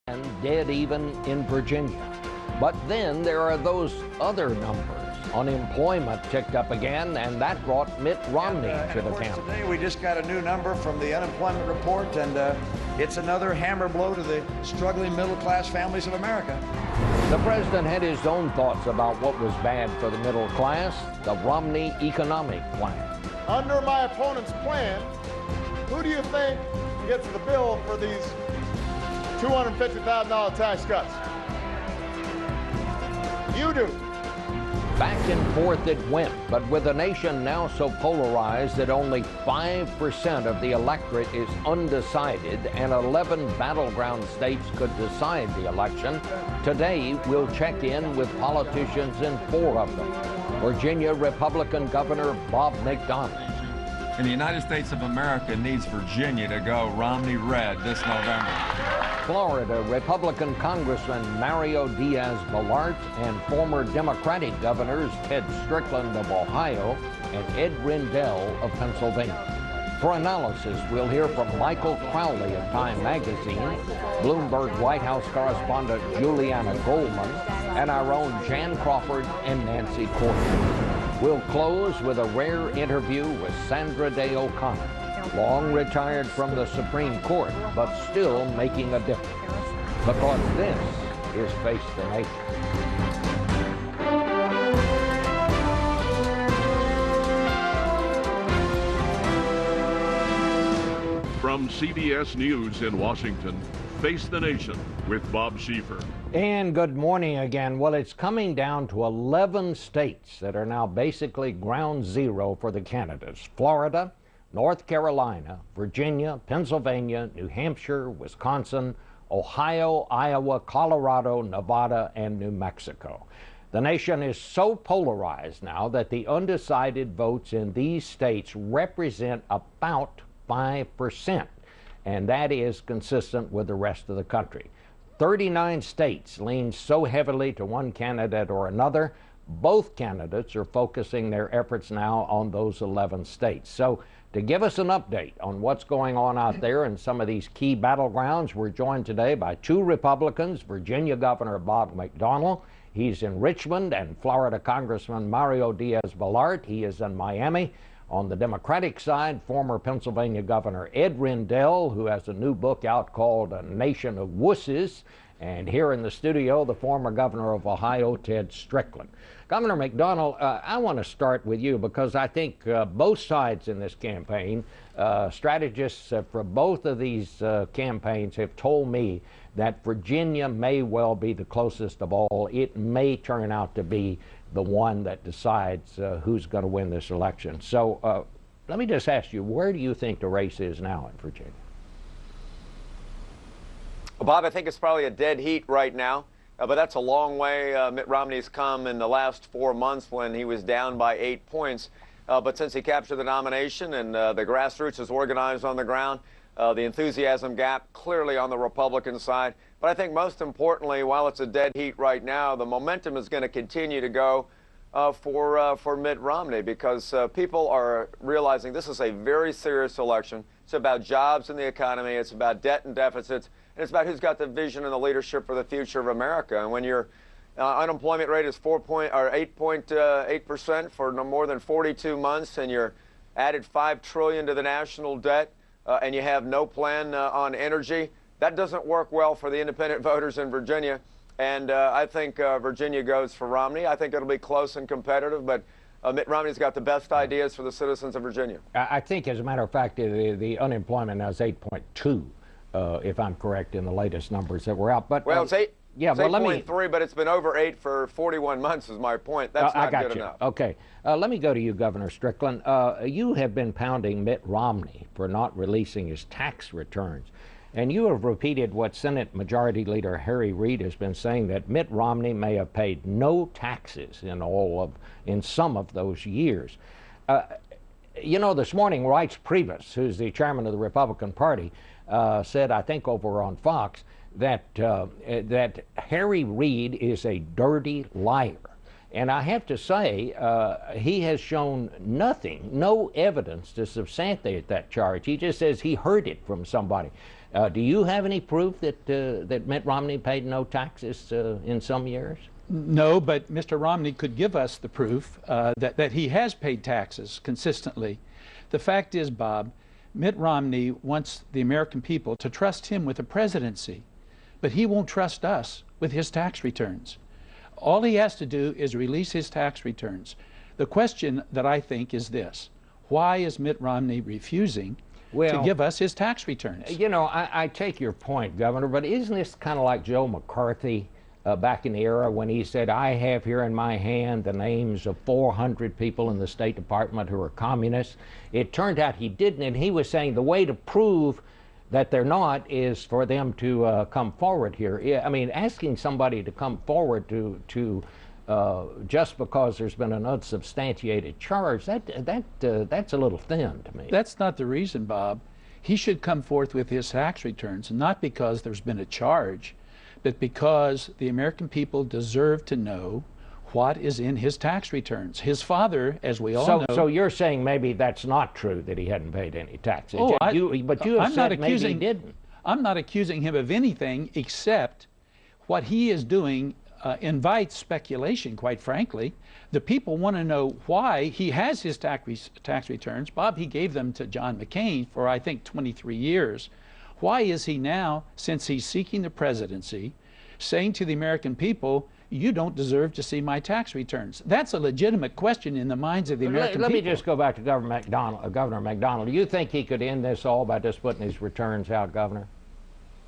and dead even in Virginia. But then there are those other numbers. Unemployment ticked up again, and that brought Mitt Romney to the camp. Today we just got a new number from the unemployment report, and it's another hammer blow to the struggling middle-class families of America. The president had his own thoughts about what was bad for the middle class, the Romney economic plan. Under my opponent's plan, who do you think gets the bill for these $250,000 tax cuts? You do. Back and forth it went, but with a nation now so polarized that only 5% of the electorate is undecided and 11 battleground states could decide the election, today we'll check in with politicians in 4 of them. Virginia Republican Governor Bob McDonnell. And the United States of America needs Virginia to go Romney red this November. Florida Republican Congressman Mario Diaz-Balart and former Democratic governors Ted Strickland of Ohio and Ed Rendell of Pennsylvania. For analysis, we'll hear from Michael Crowley of Time Magazine, Bloomberg White House correspondent Juliana Goldman, and our own Jan Crawford and Nancy Cordes. We'll close with a rare interview with Sandra Day O'Connor, long retired from the Supreme Court, but still making a difference. Because this is Face the Nation. From CBS News in Washington, Face the Nation with Bob Schieffer. And good morning again. Well, it's coming down to 11 states that are now basically ground zero for the candidates. Florida, North Carolina, Virginia, Pennsylvania, New Hampshire, Wisconsin, Ohio, Iowa, Colorado, Nevada, and New Mexico. The nation is so polarized now that the undecided votes in these states represent about 5%, and that is consistent with the rest of the country. 39 states lean so heavily to one candidate or another. Both candidates are focusing their efforts now on those 11 states. So to give us an update on what's going on out there in some of these key battlegrounds, we're joined today by 2 Republicans, Virginia Governor Bob McDonnell. He's in Richmond, and Florida Congressman Mario Diaz-Balart. He is in Miami. On the Democratic side, former Pennsylvania Governor Ed Rendell, who has a new book out called A Nation of Wusses. And here in the studio, the former governor of Ohio, Ted Strickland. Governor McDonnell, I want to start with you because I think both sides in this campaign, strategists for both of these campaigns have told me that Virginia may well be the closest of all. It may turn out to be the one that decides who's going to win this election. So let me just ask you, where do you think the race is now in Virginia? Well, Bob, I think it's probably a dead heat right now, but that's a long way Mitt Romney's come in the last 4 months when he was down by 8 points. But since he captured the nomination and the grassroots is organized on the ground, the enthusiasm gap clearly on the Republican side. But I think most importantly, while it's a dead heat right now, the momentum is going to continue to go for Mitt Romney because people are realizing this is a very serious election. It's about jobs and the economy. It's about debt and deficits. And it's about who's got the vision and the leadership for the future of America. And when your unemployment rate is 8.8% for no more than 42 months, and you're added $5 trillion to the national debt, and you have no plan on energy, that doesn't work well for the independent voters in Virginia. And I think Virginia goes for Romney. I think it'll be close and competitive, but Mitt Romney's got the best ideas for the citizens of Virginia. I think, as a matter of fact, the unemployment now is 8.2. If I'm correct in the latest numbers that were out. But well, it's 8. Yeah, it's well, 8.3, but it's been over 8 for 41 months. Is my point. That's not good enough. Okay, let me go to you, Governor Strickland. You have been pounding Mitt Romney for not releasing his tax returns, and you have repeated what Senate Majority Leader Harry Reid has been saying, that Mitt Romney may have paid no taxes in some of those years. You know, this morning, Reince Priebus, who's the chairman of the Republican Party, said, I think over on Fox, that Harry Reid is a dirty liar. And I have to say, he has shown no evidence to substantiate that charge. He just says he heard it from somebody. Do you have any proof that that Mitt Romney paid no taxes in some years? No, but Mr. Romney could give us the proof that he has paid taxes consistently. The fact is, Bob, Mitt Romney wants the American people to trust him with the presidency, but he won't trust us with his tax returns. All he has to do is release his tax returns. The question that I think is this: why is Mitt Romney refusing to give us his tax returns? You know, I take your point, Governor, but isn't this kind of like Joe McCarthy back in the era when he said, I have here in my hand the names of 400 people in the State Department who are communists? It turned out he didn't, and he was saying the way to prove that they're not is for them to come forward here. Yeah, I mean, asking somebody to come forward to just because there's been an unsubstantiated charge, that's a little thin to me. That's not the reason, Bob. He should come forth with his tax returns, not because there's been a charge, but because the American people deserve to know what is in his tax returns. His father, as we all know... So you're saying maybe that's not true, that he hadn't paid any taxes. But you have said maybe he didn't. I'm not accusing him of anything except what he is doing invites speculation, quite frankly. The people want to know why he has his tax returns. Bob, he gave them to John McCain for, I think, 23 years. Why is he now, since he's seeking the presidency, saying to the American people, you don't deserve to see my tax returns? That's a legitimate question in the minds of the American people. Let me just go back to Governor McDonnell. Do you think he could end this all by just putting his returns out, Governor?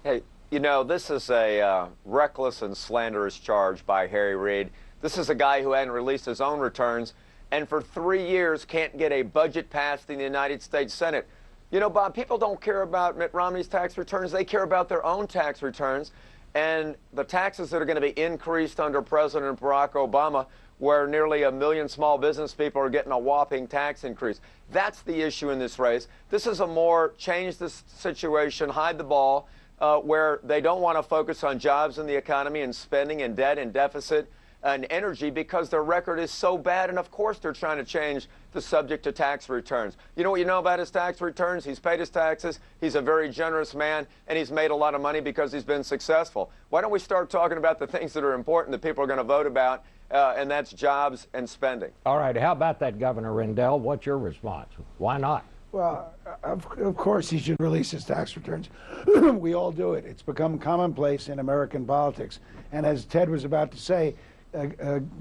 Hey, you know, this is a reckless and slanderous charge by Harry Reid. This is a guy who hadn't released his own returns and for 3 years can't get a budget passed in the United States Senate. You know, Bob, people don't care about Mitt Romney's tax returns. They care about their own tax returns and the taxes that are going to be increased under President Barack Obama, where nearly 1 million small business people are getting a whopping tax increase. That's the issue in this race. This is a more change the situation, hide the ball, where they don't want to focus on jobs in the economy and spending and debt and deficit and energy because their record is so bad. And of course, they're trying to change the subject to tax returns. You know what you know about his tax returns? He's paid his taxes. He's a very generous man, and he's made a lot of money because he's been successful. Why don't we start talking about the things that are important that people are going to vote about, and that's jobs and spending. All right. How about that, Governor Rendell? What's your response? Why not? Well, of course he should release his tax returns. We all do it. It's become commonplace in American politics. And as Ted was about to say,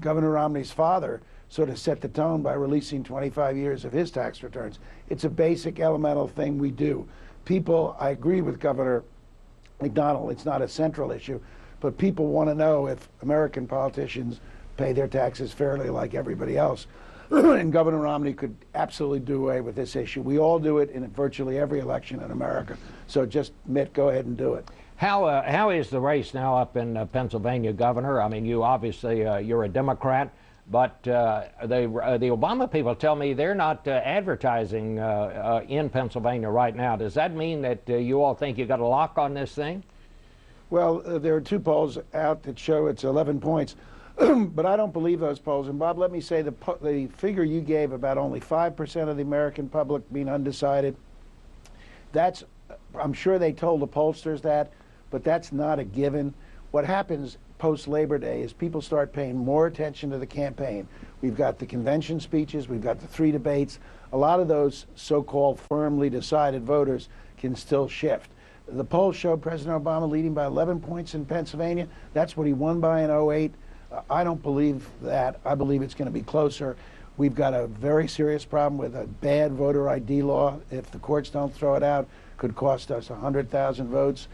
Governor Romney's father sort of set the tone by releasing 25 years of his tax returns. It's a basic elemental thing we do. People, I agree with Governor McDonnell, it's not a central issue, but people want to know if American politicians pay their taxes fairly like everybody else. And Governor Romney could absolutely do away with this issue. We all do it in virtually every election in America. So just, Mitt, go ahead and do it. How is the race now up in Pennsylvania, Governor? I mean, you obviously, you're a Democrat, but the Obama people tell me they're not advertising in Pennsylvania right now. Does that mean that you all think you got a lock on this thing? Well, there are 2 polls out that show it's 11 points. But I don't believe those polls. And Bob, let me say the figure you gave about only 5% of the American public being undecided, that's, I'm sure they told the pollsters that, but that's not a given. What happens post-Labor Day is people start paying more attention to the campaign. We've got the convention speeches, we've got the 3 debates. A lot of those so-called firmly decided voters can still shift. The polls showed President Obama leading by 11 points in Pennsylvania. That's what he won by in 2008. I don't believe that. I believe it's going to be closer. We've got a very serious problem with a bad voter ID law. If the courts don't throw it out, could cost us 100,000 votes.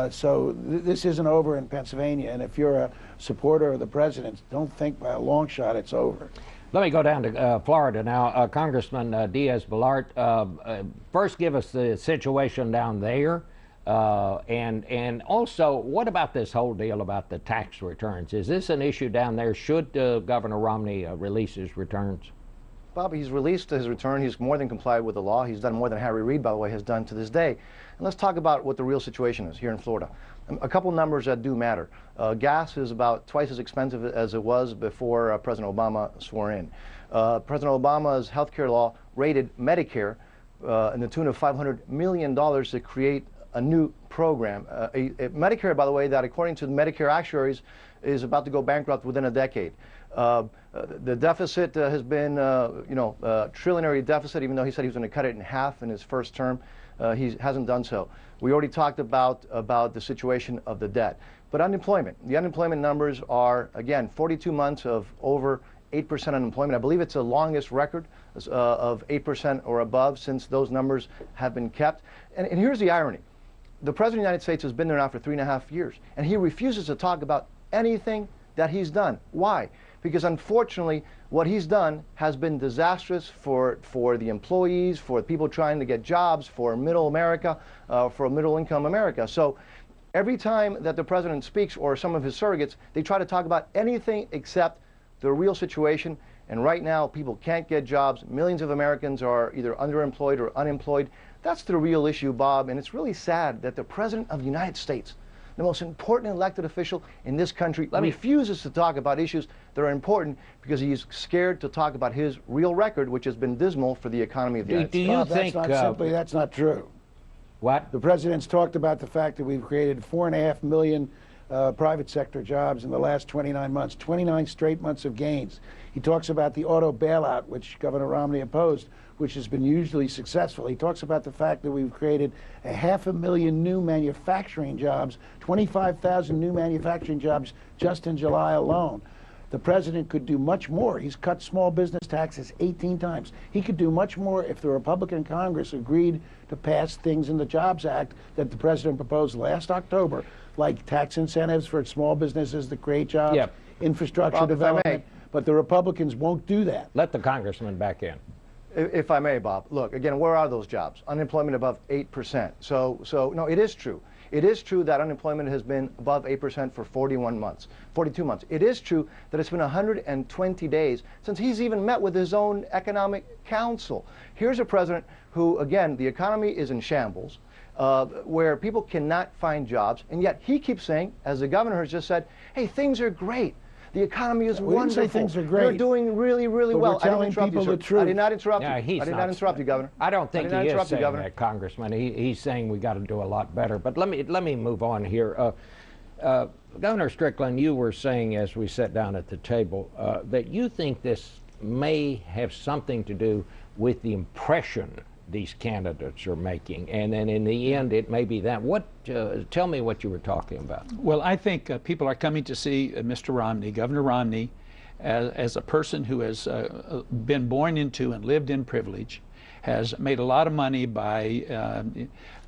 So this isn't over in Pennsylvania. And if you're a supporter of the president, don't think by a long shot it's over. Let me go down to Florida now. Congressman Diaz-Balart, first give us the situation down there. And also, what about this whole deal about the tax returns? Is this an issue down there? Should Governor Romney release his returns? Bobby, he's released his return. He's more than complied with the law. He's done more than Harry Reid, by the way, has done to this day. And let's talk about what the real situation is here in Florida. A couple numbers that do matter. Gas is about twice as expensive as it was before President Obama swore in. President Obama's health care law rated Medicare in the tune of $500 million to create a new program. Medicare, by the way, that according to the Medicare actuaries is about to go bankrupt within a decade. The deficit has been, trillionary deficit, even though he said he was going to cut it in half in his first term. He hasn't done so. We already talked about the situation of the debt. But unemployment, the unemployment numbers are, again, 42 months of over 8% unemployment. I believe it's the longest record of 8% or above since those numbers have been kept. And here's the irony. The President of the United States has been there now for 3.5 years, and he refuses to talk about anything that he's done. Why? Because unfortunately, what he's done has been disastrous for the employees, for people trying to get jobs, for middle America, for middle-income America. So every time that the president speaks, or some of his surrogates, they try to talk about anything except the real situation. And right now, people can't get jobs. Millions of Americans are either underemployed or unemployed. That's the real issue, Bob. And it's really sad that the President of the United States, the most important elected official in this country, refuses to talk about issues that are important because he's scared to talk about his real record, which has been dismal for the economy of the United States. Do you think that's not true? What? The president's talked about the fact that we've created 4.5 million private sector jobs in the last 29 months, 29 straight months of gains. He talks about the auto bailout, which Governor Romney opposed, which has been hugely successful. He talks about the fact that we've created 500,000 new manufacturing jobs, 25,000 new manufacturing jobs just in July alone. The president could do much more. He's cut small business taxes 18 times. He could do much more if the Republican Congress agreed to pass things in the Jobs Act that the president proposed last October, like tax incentives for small businesses that create jobs, infrastructure development. But the Republicans won't do that. Let the congressman back in. If I may, Bob, look, again, where are those jobs? Unemployment above 8%. So no, it is true. It is true that unemployment has been above 8% for 42 months. It is true that it's been 120 days since he's even met with his own economic council. Here's a president who, again, the economy is in shambles, where people cannot find jobs, and yet he keeps saying, as the governor has just said, hey, things are great. The economy is wonderful. Say things are great. You're doing really, really well. We're telling people the truth. I did not interrupt you. Yeah, I did not interrupt you, Governor. I don't think he is saying that, Congressman. He's saying we got to do a lot better. But let me move on here. Governor Strickland, you were saying as we sat down at the table that you think this may have something to do with the impression these candidates are making, and then in the end it may be that. Tell me what you were talking about. Well, I think people are coming to see Mr. Romney, Governor Romney, as a person who has been born into and lived in privilege, has made a lot of money by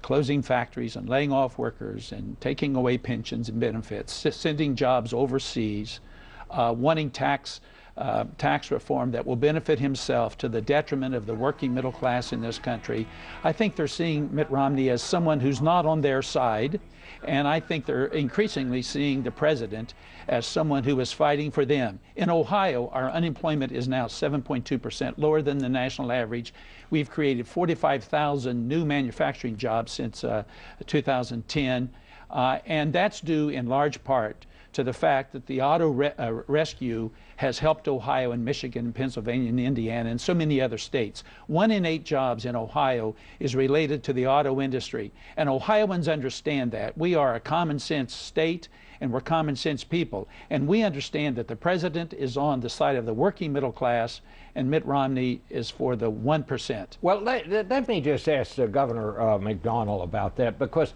closing factories and laying off workers and taking away pensions and benefits, sending jobs overseas, wanting tax reform that will benefit himself to the detriment of the working middle class in this country. I think they're seeing Mitt Romney as someone who's not on their side, and I think they're increasingly seeing the president as someone who is fighting for them. In Ohio, our unemployment is now 7.2%, lower than the national average. We've created 45,000 new manufacturing jobs since 2010, and that's due in large part to the fact that the auto rescue has helped Ohio and Michigan and Pennsylvania and Indiana and so many other states. 1 in 8 jobs in Ohio is related to the auto industry, and Ohioans understand that. We are a common sense state, and we're common sense people, and we understand that the president is on the side of the working middle class and Mitt Romney is for the 1%. Well, let me just ask Governor McDonnell about that, because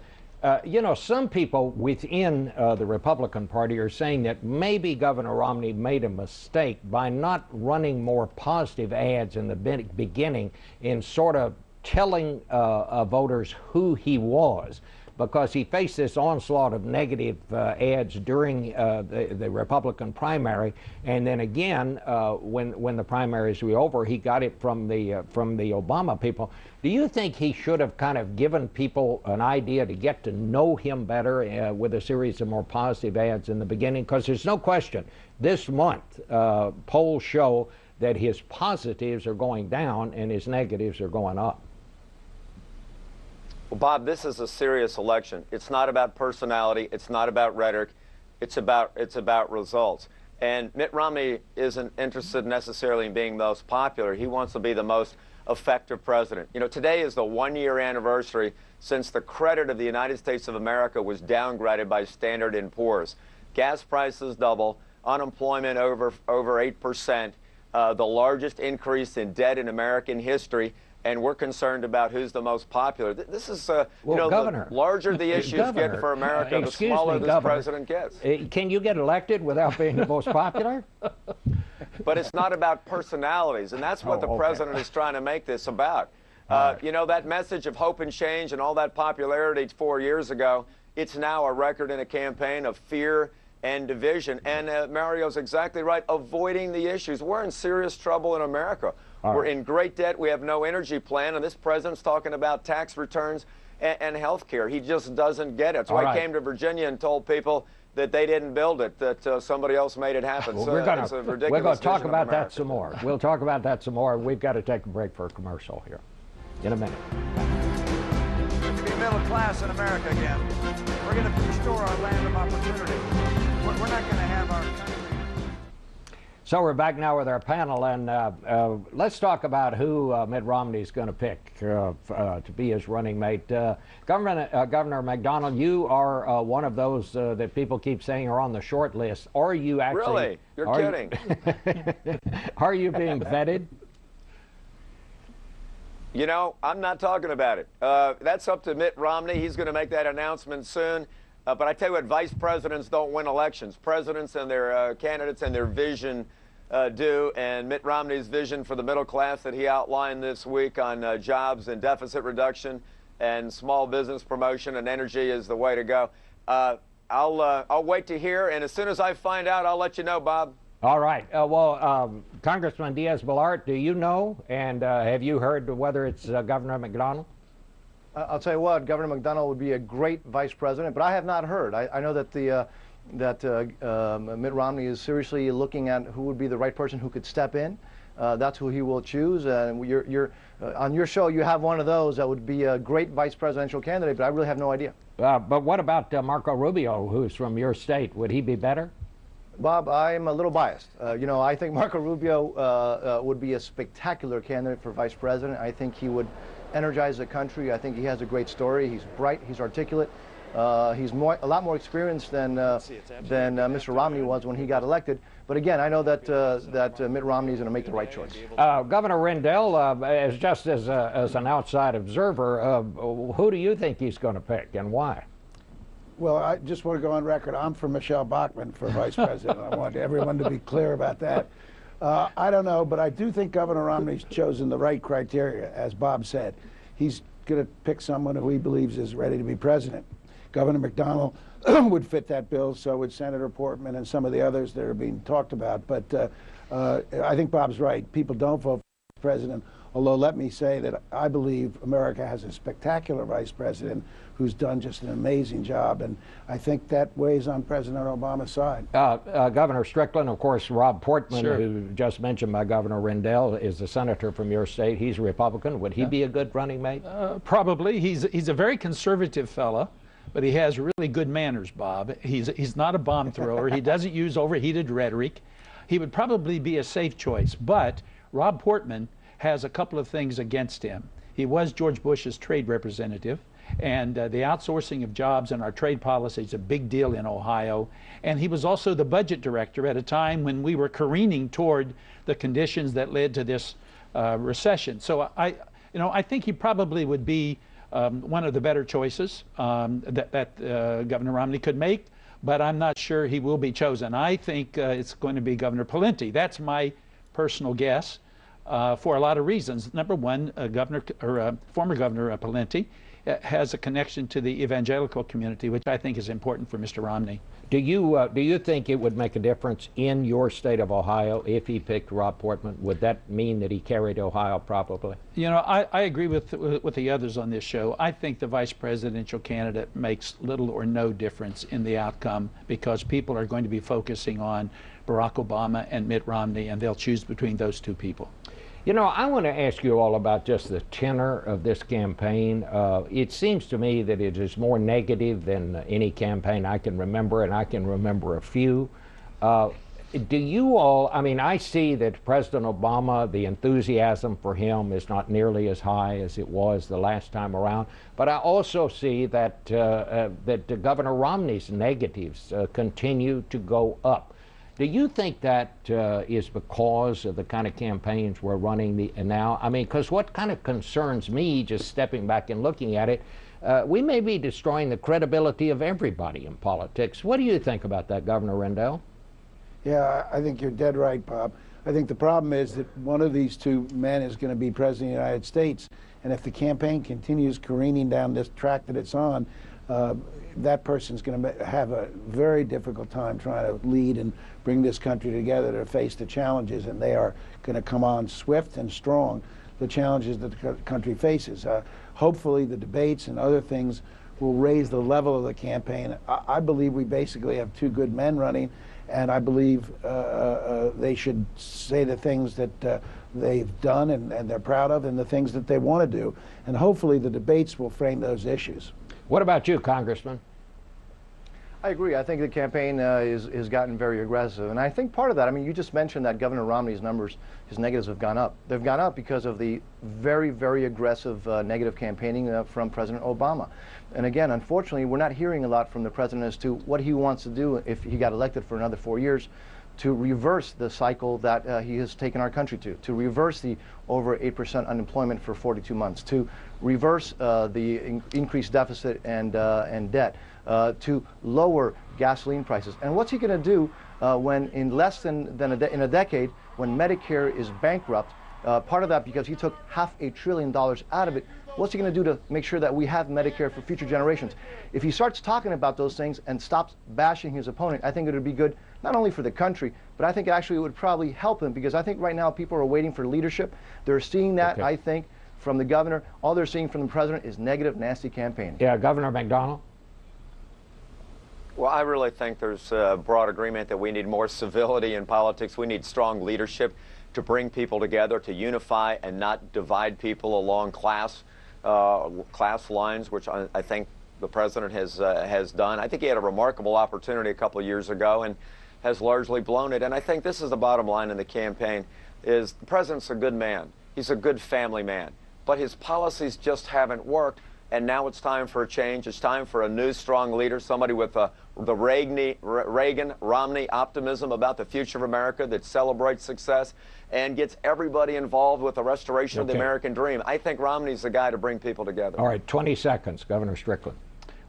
some people within the Republican Party are saying that maybe Governor Romney made a mistake by not running more positive ads in the beginning in sort of telling voters who he was, because he faced this onslaught of negative ads during the Republican primary, and then again when the primaries were over, he got it from the Obama people. Do you think he should have kind of given people an idea to get to know him better with a series of more positive ads in the beginning? Because there's no question, this month polls show that his positives are going down and his negatives are going up. Well, Bob, this is a serious election. It's not about personality. It's not about rhetoric. It's about results. And Mitt Romney isn't interested necessarily in being the most popular. He wants to be the most effective president. You know, today is the one-year anniversary since the credit of the United States of America was downgraded by Standard & Poor's. Gas prices double, unemployment over 8%, the largest increase in debt in American history, and we're concerned about who's the most popular. This is, well, you know, Governor, the larger the issues get for America, the smaller this president gets. Can you get elected without being the most popular? But it's not about personalities, and that's what the president is trying to make this about. You know, that message of hope and change and all that popularity 4 years ago, it's now a record in a campaign of fear and division. And Mario's exactly right, avoiding the issues. We're in serious trouble in America. We're in great debt. We have no energy plan, and this president's talking about tax returns and health care. He just doesn't get it. That's why he came to Virginia and told people that they didn't build it, that somebody else made it happen. Well, so we're going to talk about that some more. We'll talk about that some more. We've got to take a break for a commercial here in a minute. To be middle class in America again. We're going to restore our land of opportunity. We're not going to have our country. So we're back now with our panel, and let's talk about who Mitt Romney is going to pick to be his running mate. Governor McDonnell, you are one of those that people keep saying are on the short list. Are you actually? Really? You're kidding. Are you being vetted? You know, I'm not talking about it. That's up to Mitt Romney. He's going to make that announcement soon. But I tell you what, vice presidents don't win elections. Presidents and their candidates and their vision do. And Mitt Romney's vision for the middle class that he outlined this week on jobs and deficit reduction and small business promotion and energy is the way to go. I'll wait to hear, and as soon as I find out, I'll let you know, Bob. All right. Congressman Diaz-Balart, do you know, and have you heard whether it's Governor McDonnell? I'll tell you what, Governor McDonnell would be a great vice president, but I have not heard. I know that Mitt Romney is seriously looking at who would be the right person who could step in. That's who he will choose. And on your show, you have one of those that would be a great vice presidential candidate, but I really have no idea. But what about Marco Rubio, who's from your state? Would he be better? Bob, I'm a little biased. You know, I think Marco Rubio would be a spectacular candidate for vice president. I think he would energize the country. I think he has a great story. He's bright. He's articulate. He's a lot more experienced than Mr. Romney was when he got elected. But again, I know that Mitt Romney is going to make the right choice. Governor Rendell, as an outside observer, who do you think he's going to pick and why? Well, I just want to go on record. I'm for Michelle Bachmann for vice president. I want everyone to be clear about that. I don't know, but I do think Governor Romney's chosen the right criteria, as Bob said. He's going to pick someone who he believes is ready to be president. Governor McDonnell would fit that bill, so would Senator Portman and some of the others that are being talked about. But I think Bob's right. People don't vote for president, although let me say that I believe America has a spectacular vice president who's done just an amazing job, and I think that weighs on President Obama's side. Governor Strickland, of course, Rob Portman, Sure. who just mentioned by Governor Rendell, is a senator from your state. He's a Republican. Would he be a good running mate? Probably. He's a very conservative fella, but he has really good manners, Bob. He's not a bomb thrower. He doesn't use overheated rhetoric. He would probably be a safe choice, but Rob Portman has a couple of things against him. He was George Bush's trade representative, and the outsourcing of jobs and our trade policy is a big deal in Ohio. And he was also the budget director at a time when we were careening toward the conditions that led to this recession. So I think he probably would be one of the better choices that Governor Romney could make, but I'm not sure he will be chosen. I think it's going to be Governor Pawlenty. That's my personal guess for a lot of reasons. Number one, former Governor Pawlenty has a connection to the evangelical community, which I think is important for Mr. Romney. Do you think it would make a difference in your state of Ohio if he picked Rob Portman? Would that mean that he carried Ohio probably? You know, I agree with the others on this show. I think the vice presidential candidate makes little or no difference in the outcome because people are going to be focusing on Barack Obama and Mitt Romney, and they'll choose between those two people. You know, I want to ask you all about just the tenor of this campaign. It seems to me that it is more negative than any campaign I can remember, and I can remember a few. Do you all, I mean, I see that President Obama, the enthusiasm for him is not nearly as high as it was the last time around, but I also see that, that Governor Romney's negatives continue to go up. Do you think that is because of the kind of campaigns we're running now? I mean, because what kind of concerns me, just stepping back and looking at it, we may be destroying the credibility of everybody in politics. What do you think about that, Governor Rendell? Yeah, I think you're dead right, Bob. I think the problem is that one of these two men is going to be president of the United States, and if the campaign continues careening down this track that it's on, that person's going to have a very difficult time trying to lead and bring this country together to face the challenges, and they are going to come on swift and strong, the challenges that the country faces. Hopefully the debates and other things will raise the level of the campaign. I believe we basically have two good men running, and I believe they should say the things that they've done and they're proud of, and the things that they want to do. And hopefully the debates will frame those issues. What about you, Congressman? I agree. I think the campaign has gotten very aggressive. And I think part of that, I mean, you just mentioned that Governor Romney's numbers, his negatives have gone up. They've gone up because of the very, very aggressive negative campaigning from President Obama. And again, unfortunately, we're not hearing a lot from the president as to what he wants to do if he got elected for another 4 years to reverse the cycle that he has taken our country to reverse the over 8% unemployment for 42 months, to reverse the increased deficit and debt, to lower gasoline prices. And what's he going to do when in less than in a decade, when Medicare is bankrupt, part of that because he took $500 billion out of it, what's he going to do to make sure that we have Medicare for future generations? If he starts talking about those things and stops bashing his opponent, I think it would be good not only for the country, but I think actually it would probably help him, because I think right now people are waiting for leadership. They're seeing that, I think, from the governor. All they're seeing from the president is negative, nasty campaigning. Yeah, Governor McDonnell? Well, I really think there's a broad agreement that we need more civility in politics. We need strong leadership to bring people together, to unify and not divide people along class lines, which I think the president has done. I think he had a remarkable opportunity a couple of years ago and has largely blown it. And I think this is the bottom line in the campaign, is the president's a good man. He's a good family man. But his policies just haven't worked. And now it's time for a change. It's time for a new, strong leader, somebody with the Reagan-Romney optimism about the future of America that celebrates success and gets everybody involved with the restoration of the American dream. I think Romney's the guy to bring people together. All right, 20 seconds, Governor Strickland.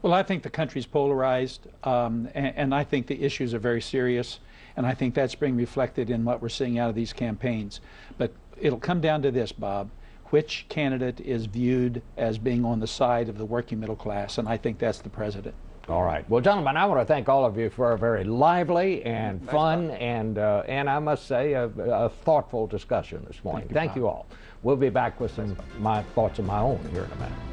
Well, I think the country's polarized, and I think the issues are very serious, and I think that's being reflected in what we're seeing out of these campaigns. But it'll come down to this, Bob. Which candidate is viewed as being on the side of the working middle class? And I think that's the president. All right. Well, gentlemen, I want to thank all of you for a very lively and fun and I must say a thoughtful discussion this morning. Thank you all. We'll be back with some my thoughts of my own here in a minute.